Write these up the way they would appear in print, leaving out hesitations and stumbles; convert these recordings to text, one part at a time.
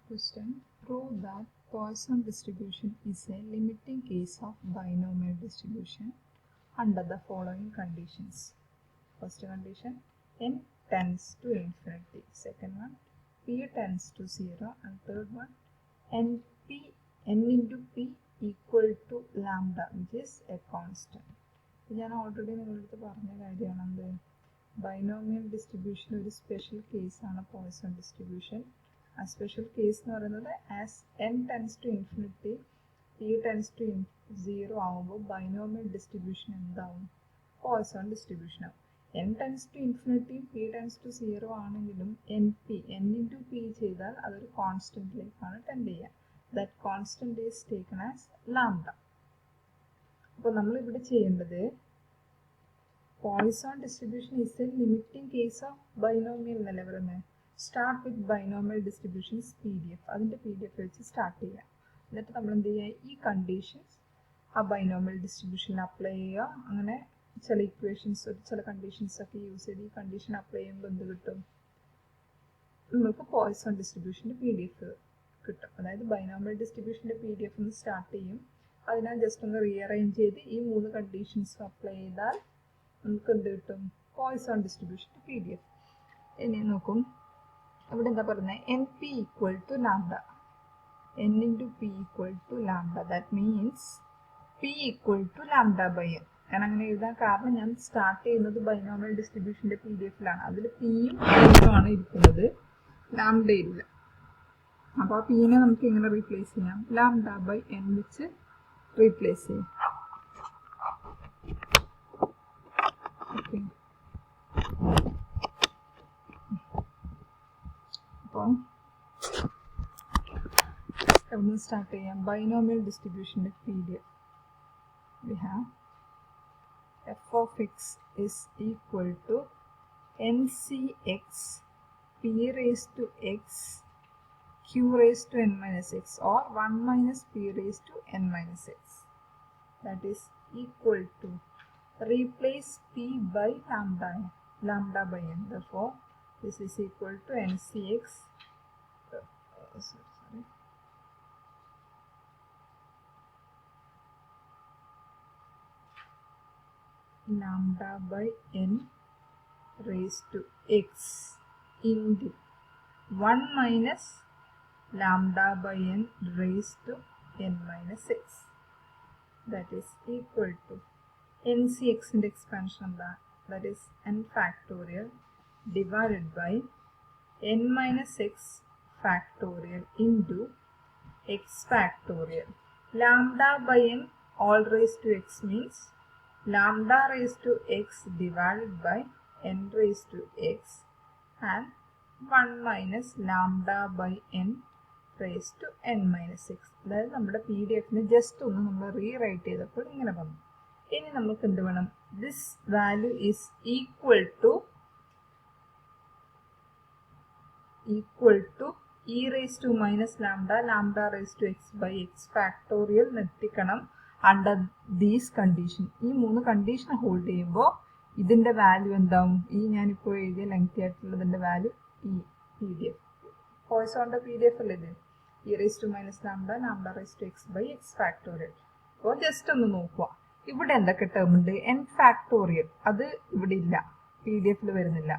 Question. Prove that Poisson distribution is a limiting case of binomial distribution under the following conditions. First condition, n tends to infinity. Second one, p tends to 0. And third one, n into p equal to lambda, which is a constant. I already said binomial distribution is a special case on a Poisson distribution. A special case as n tends to infinity, p tends to 0 binomial distribution is Poisson distribution. N tends to infinity, p tends to 0 n into p cheyidal adu constant like tend cheya. That constant is taken as lambda. So nammal ivide cheyendathu Poisson distribution is a limiting case of binomial nalla parayunne. Start with binomial distributions PDF. Adinte PDF വെച്ച് start ചെയ്യാം. എന്നിട്ട് നമ്മൾ എന്ത് ചെയ്യുക, ഈ conditions ആ binomial ഡിസ്ട്രിബ്യൂഷനിൽ apply ചെയ്യുക. അങ്ങനെ ചില ഇക്വേഷൻസ് ചില കണ്ടീഷൻസ് ഒക്കെ യൂസ് ചെയ്ത് ഈ കണ്ടീഷൻ അപ്ലൈ ചെയ്യുമ്പോൾ എന്ത് കിട്ടും, നമുക്ക് പോയ്സൺ ഡിസ്ട്രിബ്യൂഷൻ്റെ PDF കിട്ടും. അതായത് ബൈനോമിയൽ ഡിസ്ട്രിബ്യൂഷൻ്റെ PDF ഒന്ന് സ്റ്റാർട്ട് ചെയ്യും. അതിനാൽ ജസ്റ്റ് ഒന്ന് റീഅറേഞ്ച് ചെയ്ത് ഈ 3 കണ്ടീഷൻസും അപ്ലൈ ചെയ്താൽ നമുക്ക് എന്ത് കിട്ടും, പോയ്സൺ ഡിസ്ട്രിബ്യൂഷൻ്റെ PDF. ഇനി നോക്കും, ഇവിടെ എന്താ പറയുന്നത്, N P equal to lambda, N into P equal to lambda. That means P equal to lambda by N. ഞാൻ അങ്ങനെ എഴുതാൻ കാരണം ഞാൻ സ്റ്റാർട്ട് ചെയ്യുന്നത് ബൈനോമിയൽ ഡിസ്ട്രിബ്യൂഷൻ്റെ PDF-ലാണ്. അതിൽ പിയും എന്നും ആണ് ഇരിക്കുന്നത്, ലാംഡ ഇല്ല. അപ്പോൾ ആ പീനെ നമുക്ക് എങ്ങനെ റീപ്ലേസ് ചെയ്യാം, ലാംഡ ബൈ എൻ വെച്ച് റീപ്ലേസ് ചെയ്യാം. ഓക്കെ, start ചെയ്യാം. Binomial distribution PDF. We have f of x is equal to ncx p raised to x q raised to n minus x or 1 minus p raised to n minus x. That is equal to, replace p by lambda by n. Therefore, this is equal to ncx lambda by n raised to x into 1 minus lambda by n raised to n minus x. That is equal to ncx in the expansion, that is n factorial divided by n minus x factorial into x factorial. Lambda by n all raised to x means lambda raised to x divided by n raised to x and 1 minus lambda by n raised to n minus x. അതായത് നമ്മുടെ PDF-ന് just ഒന്ന് നമ്മൾ rewrite ചെയ്തപ്പോൾ ഇങ്ങനെ വന്നു. ഇനി നമുക്ക് എന്ത് വേണം, this value is equal to e raised to minus lambda raised to x by x factorial എത്തിക്കണം under these condition. ഈ 3 കണ്ടീഷൻ ഹോൾഡ് ചെയ്യുമ്പോൾ ഇതിൻ്റെ വാല്യൂ എന്താവും, ഈ ഞാനിപ്പോൾ എഴുതിയ ലെങ്തി ആയിട്ടുള്ളതിൻ്റെ വാല്യൂ ഈ PDF പോയ്സോണിൻ്റെ PDF അല്ലേ ഇത്, e raised to minus lambda raised to x by x factorial. അപ്പോൾ ജസ്റ്റ് ഒന്ന് നോക്കുക, ഇവിടെ എന്തൊക്കെ ടേം ഉണ്ട്, n factorial അത് ഇവിടെ ഇല്ല, PDF-ൽ വരുന്നില്ല.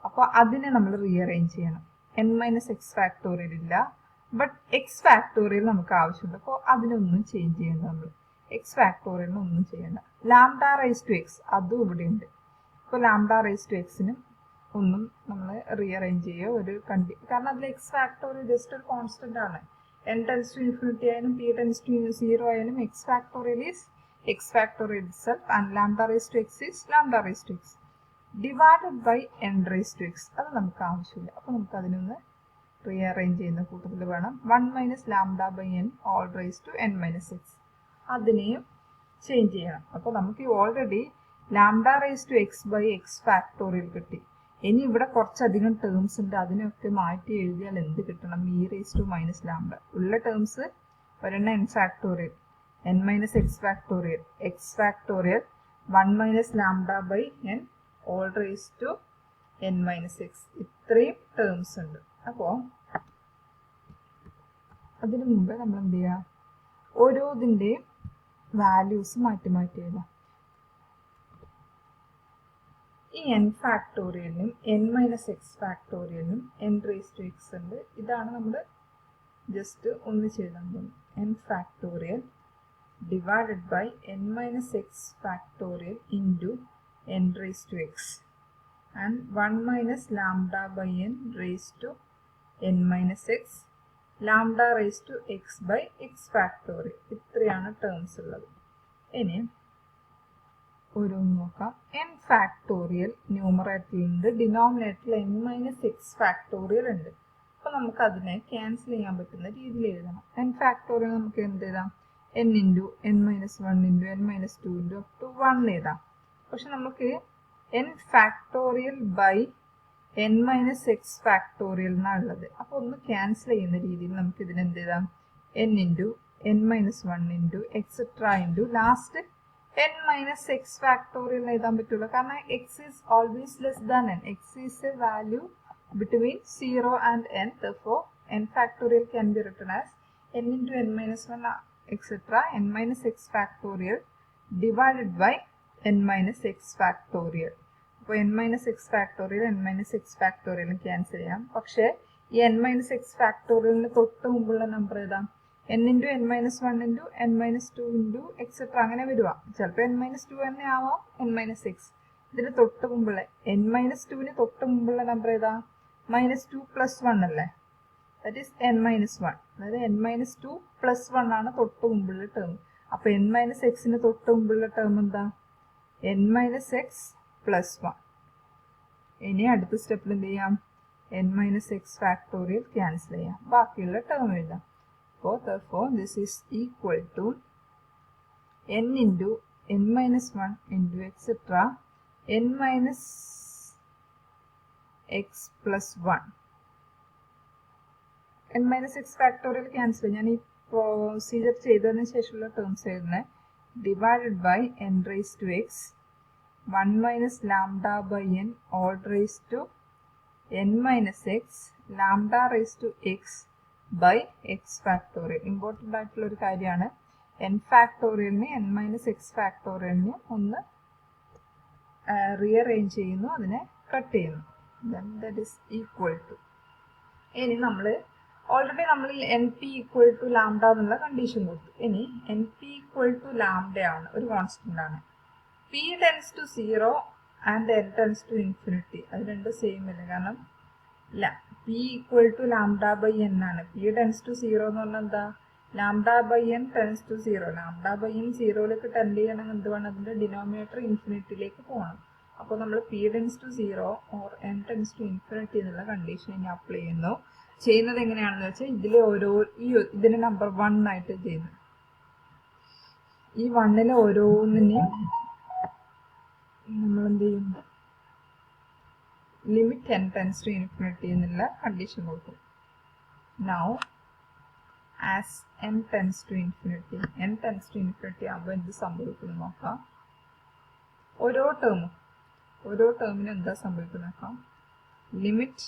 അപ്പോൾ അതിനെ നമ്മൾ റീഅറേഞ്ച് ചെയ്യണം. n minus x factorial ഇല്ല, ബട്ട് x factorial നമുക്ക് ആവശ്യമുണ്ട്. അപ്പോൾ അതിനൊന്നും ചേഞ്ച് ചെയ്യേണ്ട, നമ്മൾ x factorial ഒന്നും ചെയ്യേണ്ട. ലാംഡ റൈസ് ടു എക്സ് അതും ഇവിടെ ഉണ്ട്. അപ്പോൾ ലാംഡ റൈസ് ടു എക്സിന് ഒന്നും നമ്മൾ റീഅറേഞ്ച് ചെയ്യുക ഒരു കാരണം അതിൽ x factorial ജസ്റ്റ് ഒരു കോൺസ്റ്റന്റ് ആണ്. n tends to infinity ആയാലും p tends to 0 ആയാലും x factorial is x factorial itself and lambda raised to x is lambda raised to x divided by n raised to x. അത് നമുക്ക് ആവശ്യമില്ല. അപ്പോൾ നമുക്ക് അതിനൊന്ന് റീഅറേഞ്ച് ചെയ്യുന്ന കൂട്ടത്തിൽ വേണം 1 minus lambda by n all raise to n minus X, അതിനെയും ചേഞ്ച് ചെയ്യണം. അപ്പോൾ നമുക്ക് already lambda raise to X by X factorial കിട്ടി. ഇനി ഇവിടെ കുറച്ചധികം ടേംസ് ഉണ്ട്, അതിനൊക്കെ മാറ്റി എഴുതിയാൽ എന്ത് കിട്ടണം, E raise to minus lambda. ഉള്ള ടേംസ് ഒരെണ്ണം n factorial, n minus X factorial 1 minus lambda by n all raised to n minus x. ഇത്രയും ടേംസ് ഉണ്ട്. അപ്പോൾ അതിനു മുമ്പ് നമ്മൾ എന്ത് ചെയ്യുക, ഓരോതിൻ്റെയും വാല്യൂസ് മാറ്റി മാറ്റി എഴുതാം. ഈ n ഫാക്ടോറിയലിനും n-x ഫാക്ടോറിയലിനും n⁻x ഉണ്ട്. ഇതാണ് നമ്മൾ ജസ്റ്റ് ഒന്നിച്ച് എഴുതാൻ പോകുന്നത്. n factorial divided by n-x factorial into n⁻x and 1 minus lambda by n raised to n-x lambda raised to x by x factorial. ഇത്രയാണ് ടേംസ് ഉള്ളത്. ഇനി ഓരോന്ന് നോക്കാം. n ഫാക്ടോറിയൽ ന്യൂമറേറ്ററിലുണ്ട്, ഡിനോമിനേറ്ററിൽ n-x ഫാക്ടോറിയൽ ഉണ്ട്. അപ്പോൾ നമുക്ക് അതിനെ ക്യാൻസൽ ചെയ്യാൻ പറ്റുന്ന രീതിയിൽ എഴുതണം. n ഫാക്ടോറിയൽ നമുക്ക് എന്ത് എഴുതാം, n into n-1 into n-2 into up to 1 എഴുതാം. പക്ഷെ നമുക്ക് n factorial by n-x factorial എന്നാണ് ഉള്ളത്. അപ്പോൾ ഒന്ന് ക്യാൻസൽ ചെയ്യുന്ന രീതിയിൽ നമുക്ക് ഇതിന് എന്ത് എഴുതാം, n into n-1 into etcetera into last n-x factorial എഴുതാൻ പറ്റുള്ളൂ. കാരണം x is always less than n. x is a value between 0 and n. Therefore, n factorial can be written as n into n-1 etc. n-x factorial divided by n-x factorial. അപ്പോൾ n-x factorial n-x factorial cancel ചെയ്യാം. പക്ഷേ ഈ n-x factorialന് തൊട്ട് മുമ്പുള്ള number ഏതാ, n into n-1 into n-2 into etc. അങ്ങനെ വരുക. ചിലപ്പോൾ n-2 തന്നെ ആവാം n-x. ഇതിന് തൊട്ട് മുമ്പുള്ള n-2ന് തൊട്ട് മുമ്പുള്ള നമ്പർ ഏതാ, -2 + 1 അല്ലേ, that is n-1. അതായത് n-2 + 1 ആണ് തൊട്ട് മുമ്പുള്ള ടേം. അപ്പോൾ n-xന് തൊട്ട് മുമ്പുള്ള ടേം എന്താ, n-x + 1. ഇനി അടുത്ത സ്റ്റെപ്പിൽ എന്ത് ചെയ്യാം, n-x ഫാക്ടോറിയൽ ക്യാൻസൽ ചെയ്യാം, ബാക്കിയുള്ള ടേം എഴുതാം. അപ്പോൾ therefore this is equal to n into n-1 into etc. n-x + 1. n-x factorial cancel ഞാൻ ഈ പ്രൊസീജിയർ ചെയ്തതിന് ശേഷമുള്ള ടേംസ് എഴുതുന്നത്, divided by n⁻x 1 minus lambda by n all raised to n-x lambda raised to x by x factorial. Important ആയിട്ടുള്ള ഒരു കാര്യമാണ്. n ഫാക്ടോറിയലിന് n-x ഫാക്ടോറിയലിന് ഒന്ന് rearrange ചെയ്യുന്നു, അതിനെ കട്ട് ചെയ്യുന്നു. then that is equal to. ഇനി നമ്മൾ ഓൾറെഡി നമ്മൾ np ഈക്വൽ ടു ലാംഡ എന്നുള്ള കണ്ടീഷൻ കൊടുത്തു. ഇനി np ഈക്വൽ ടു ലാംഡ ആണ്, ഒരു കോൺസ്റ്റന്റ് ആണ്. p tends to 0 and n tends to infinity, അത് രണ്ട് സെയിം അല്ല. കാരണം p equal to lambda by n ആണ്. p ടെൻസ് ടു 0 എന്ന് പറഞ്ഞാൽ എന്താ, lambda by n tends to 0. ലാംഡ ബൈ n 0യിലേക്ക് ടെൻഡ് ചെയ്യണമെങ്കിൽ എന്ത് വേണം, അതിൻ്റെ ഡിനോമിനേറ്റർ ഇൻഫിനിറ്റിയിലേക്ക് പോകണം. അപ്പോൾ നമ്മൾ p tends to 0 or n tends to infinity എന്നുള്ള കണ്ടീഷൻ ഇനി അപ്ലൈ ചെയ്യുന്നു. ചെയ്യുന്നത് എങ്ങനെയാണെന്ന് വെച്ചാൽ, ഇതിലെ ഇതിന് നമ്പർ 1 ആയിട്ട് ചെയ്യുന്നു. ഈ 1ലെ ഓരോന്നിനെയും നമ്മൾ എന്ത് ചെയ്യും, limit n tends to infinity എന്നുള്ള കണ്ടീഷൻ കൊടുക്കും. Now as n tends to infinity ആകുമ്പോൾ എന്ത് സംഭവിക്കുന്നു നോക്കാം. ഓരോ ടേമിനും എന്താ സംഭവിക്കുന്നത് നോക്കാം. ലിമിറ്റ്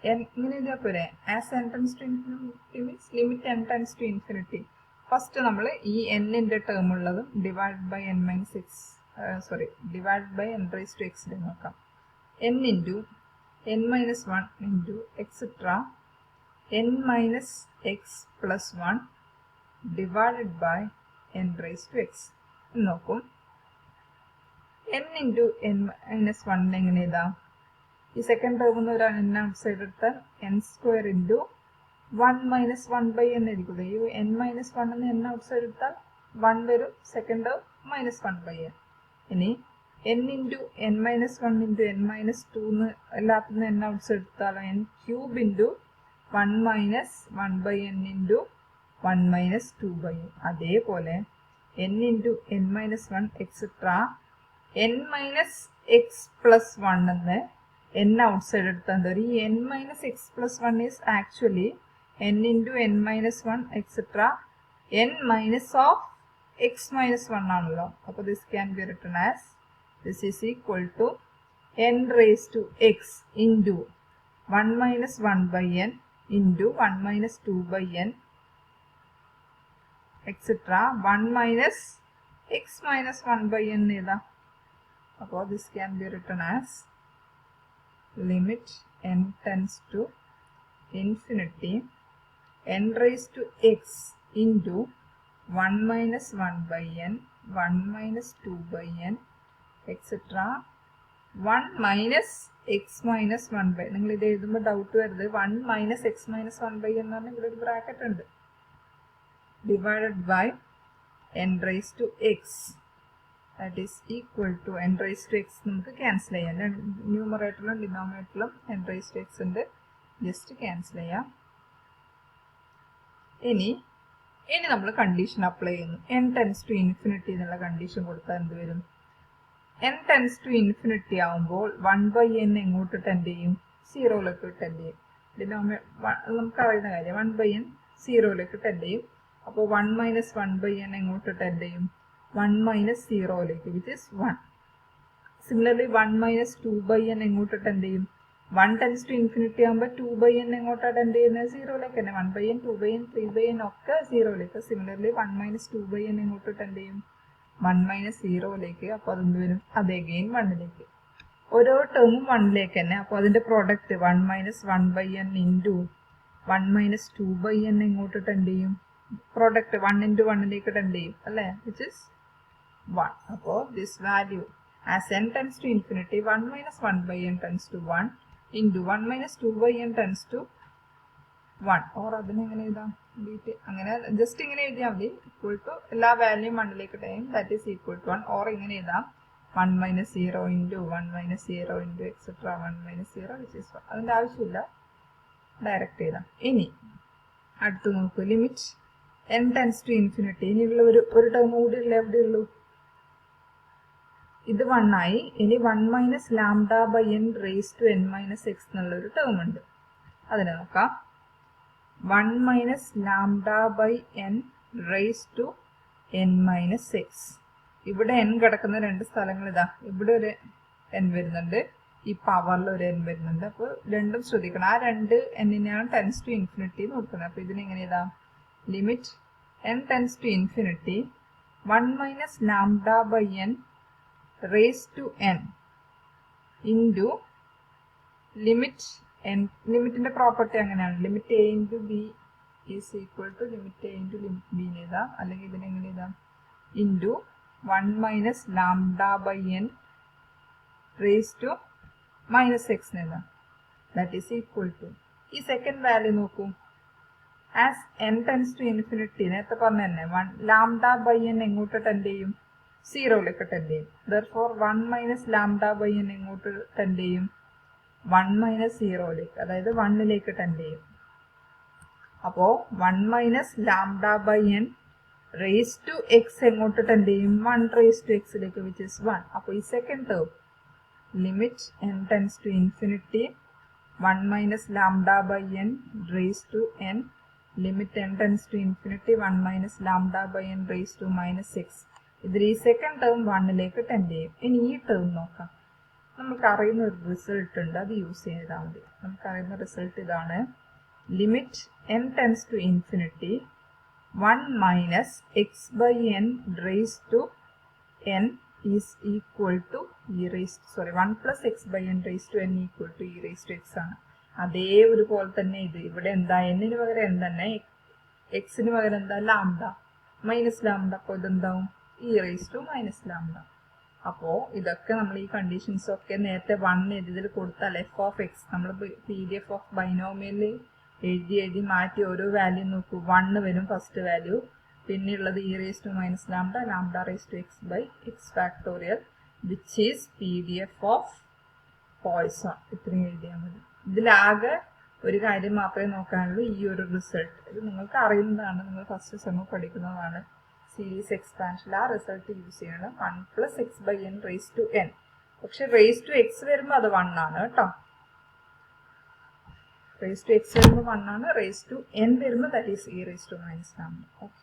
n ഇങ്ങനെ എഴുതിയാൽ പോരെ, as n tends to infinity means limit n tends to infinity. First നമ്മൾ ഈ n-ന്റെ ടേം ഉള്ളതും ഡിവൈഡ് ബൈ n-x നോക്കാം. n into n-1 into etc. n-x + 1 divided by n⁻x നോക്കും. n into n-1 എങ്ങനെ എഴുതാം, ഈ സെക്കൻഡ് ടേം എന്ന് ഒരു n ഔട്ട് സൈഡ് എടുത്താൽ n² into 1 - 1/n ആയിരിക്കും. ഈ n-1 എന്ന് n ഔട്ട് സൈഡ് എടുത്താൽ 1 വരും, സെക്കൻഡ് ടേം -1/n. ഇനി n into n-1 into n-2 എന്ന് എല്ലാത്തിനും n ഔട്ട് സൈഡ് എടുത്താൽ n³ into 1 - 1/n into 1 - 2/n. അതേപോലെ n into n-1 etc. n-x + 1 എന്ന് n ഔട്ട് സൈഡ് എടുത്താൽ എന്താ, ഈ n-x + 1 is actually n into n-1 etc. n minus of x - 1 ആണല്ലോ. അപ്പോൾ this can be written as this is equal to n raised to x into 1 - 1/n into 1 - 2/n etc. 1 minus x minus 1 by n ഏതാ? അപ്പോൾ this can be written as limit n tends to infinity n raised to x into 1 minus 1 by n, 1 minus 2 by n, etc. 1 minus x minus 1 by, നിങ്ങൾ ഇത് എഴുതുമ്പോൾ doubt വരുന്നത് 1 minus x minus 1 by n ആണ്, ഇവിടെ ഒരു bracket ഉണ്ട്, divided by n raised to x, that is equal to n raised to x നമുക്ക് cancel ചെയ്യാം, ന്യൂമറേറ്ററിലും ഡിനോമിനേറ്ററിലും n raised to x ഉണ്ട്, ജസ്റ്റ് ക്യാൻസൽ ചെയ്യാം. ഇനി നമ്മൾ കണ്ടീഷൻ അപ്ലൈ ചെയ്യുന്നു. n tends to infinity എന്നുള്ള കണ്ടീഷൻ കൊടുത്താൽ എന്ത് വരും? n tends to infinity ആവുമ്പോൾ 1 by n എങ്ങോട്ട് ടെൻഡ് ചെയ്യും? സീറോയിലേക്ക് ടെൻഡ് ചെയ്യും. നമുക്കറിയുന്ന കാര്യം 1 by n സീറോയിലേക്ക് ടെൻഡ് ചെയ്യും. അപ്പോൾ 1 minus 1 by n എങ്ങോട്ട് ടെൻഡ് ചെയ്യും? 1 minus സീറോയിലേക്ക്, which is 1. Similarly 1 minus 2 by n എങ്ങോട്ട് ടെൻഡ് ചെയ്യും? 1 tends to infinity ആകുമ്പോൾ 2 by n എങ്ങോട്ടാ ടെൻഡ് ചെയ്യുന്നത്? സീറോയിലേക്ക് തന്നെ. 1 by n, 2 by n, 3 by n ഒക്കെ സീറോയിലേക്ക്. സിമിലർലി 1 minus 2 by n എങ്ങോട്ട് ടെൻഡ് ചെയ്യും? 1 minus സീറോയിലേക്ക്. അപ്പോൾ അതെന്ത് വരും? അത് അഗെയിൻ 1ലേക്ക്. ഓരോ ടേമും 1ലേക്ക് തന്നെ. അപ്പോൾ അതിന്റെ product 1 minus 1 by n into 1 minus 2 by n എങ്ങോട്ട് ടെൻഡ് ചെയ്യും? പ്രോഡക്റ്റ് 1 into 1ലേക്ക് ടെൻഡ് ചെയ്യും അല്ലേ, വിച്ച് ഇസ് 1. അപ്പോൾ this value as n tends to infinity 1 minus 1 by n tends to 1 into 1 minus 2 by n tends to 1. Or അതിനെങ്ങനെ എഴുതാം? അങ്ങനെ just ഇങ്ങനെ എഴുതിയാൽ മതി. ഈക്വൽ ടു എല്ലാ വാല്യൂം 1ലേക്ക് time, that is equal to 1. Or ഇങ്ങനെ എഴുതാം 1 minus 0 into 1 minus 0 into etcetera 1 minus 0 which is 1. അതിൻ്റെ ആവശ്യമില്ല, ഡയറക്റ്റ് ചെയ്താം. ഇനി അടുത്ത് നോക്കൂ, limit n tends to infinity. ഇനിയുള്ള ഒരു ടേം കൂടി ഇല്ല, എവിടെ ഉള്ളൂ? ഇത് 1 ആയി. ഇനി 1 minus lambda by n raised to n minus x എന്നുള്ളൊരു ടേം ഉണ്ട്. അതിനെ നോക്കാം. 1 minus lambda by n raised to n minus x. ഇവിടെ n കിടക്കുന്ന രണ്ട് സ്ഥലങ്ങൾ ഇതാ. ഇവിടെ ഒരു n വരുന്നുണ്ട്, ഈ പവറിൽ ഒരു n വരുന്നുണ്ട്. അപ്പോൾ രണ്ടും ശ്രദ്ധിക്കണം. ആ രണ്ട് n-നെയാണ് tends to infinity എന്ന് കൊടുക്കുന്നത്. അപ്പോൾ ഇതിനെങ്ങനെ എഴുതാം? Limit n tends to infinity 1 minus lambda by n raised to n into limit n. ലിമിറ്റിന്റെ പ്രോപ്പർട്ടി അങ്ങനെയാണ്, limit a into b is equal to limit a into limit b എന്ന് എഴുതാം. അല്ലെങ്കിൽ ഇതിനെങ്ങനെ എഴുതാം? into 1 minus lambda by n raised to minus x എന്ന് എഴുതാം. that is equal to, ഈ second value നോക്കൂ. As n tends to infinity നേരത്തെ പറഞ്ഞ തന്നെ 1 lambda by n എങ്ങോട്ട് ടെൻഡ് ചെയ്യും? സീറോയിലേക്ക് ടെൻഡ് ചെയ്യും. therefore 1 minus lambda by n എങ്ങോട്ട് ടെൻഡ് ചെയ്യും? 1 minus സീറോയിലേക്ക്, അതായത് 1ലേക്ക് ടെൻഡ് ചെയ്യും. അപ്പോൾ 1 minus lambda by n raised to x എങ്ങോട്ട് ടെൻഡ് ചെയ്യും? 1 raised to x lake, which is 1. അപ്പോൾ ഈ second term limit n tends to infinity 1 minus lambda by n raised to n, limit n tends to infinity 1 minus lambda by n raised to minus x. ഇതിൽ ഈ second term 1ലേക്ക് tend ചെയ്യും. ഇനി ഈ term നോക്കാം. നമുക്കറിയുന്ന ഒരു result ഉണ്ട്, അത് യൂസ് ചെയ്താൽ മതി. നമുക്കറിയുന്ന റിസൾട്ട് ഇതാണ്. Limit n tends to infinity 1 minus x by n raised to n is equal to 1 plus x by n raised to n equal to e raised to x ആണ്. അതേ ഒരുപോലെ തന്നെ ഇത് ഇവിടെ എന്താ? n-ന് പകരം n തന്നെ, x-ന് പകരം എന്താ? Lambda minus lambda. അപ്പോൾ ഇതെന്താവും? e raised to minus lambda. അപ്പോൾ ഇതൊക്കെ നമ്മൾ ഈ കണ്ടീഷൻസ് ഒക്കെ നേരത്തെ 1 ഇതിൽ കൊടുത്താൽ f of x നമ്മൾ PDF ഓഫ് ബൈനോമിയൽ എഴുതി മാറ്റി ഓരോ വാല്യൂ നോക്കൂ. 1 വരും ഫസ്റ്റ് വാല്യൂ, പിന്നെയുള്ളത് e raised to minus lambda, lambda raised to x by x factorial which is PDF of poison. ഇത്രയും എഴുതിയാൽ മതി. ഇതിലാകെ ഒരു കാര്യം മാത്രമേ നോക്കാനുള്ളൂ, ഈ ഒരു റിസൾട്ട്. ഇത് നിങ്ങൾക്ക് അറിയുന്നതാണ്, നിങ്ങൾ ഫസ്റ്റ് സെമ്മ് പഠിക്കുന്നതാണ്. സീരീസ് എക്സ്പാൻഷൻ ആ റിസൾട്ട് യൂസ് ചെയ്യണം. 1 plus x by n raised to n. പക്ഷെ raised to x വരുമ്പോൾ അത് 1 ആണ് കേട്ടോ. raised to x വരുമ്പോൾ 1 ആണ്. raised to n വരുമ്പോൾ that is e raised to minus lambda. Okay,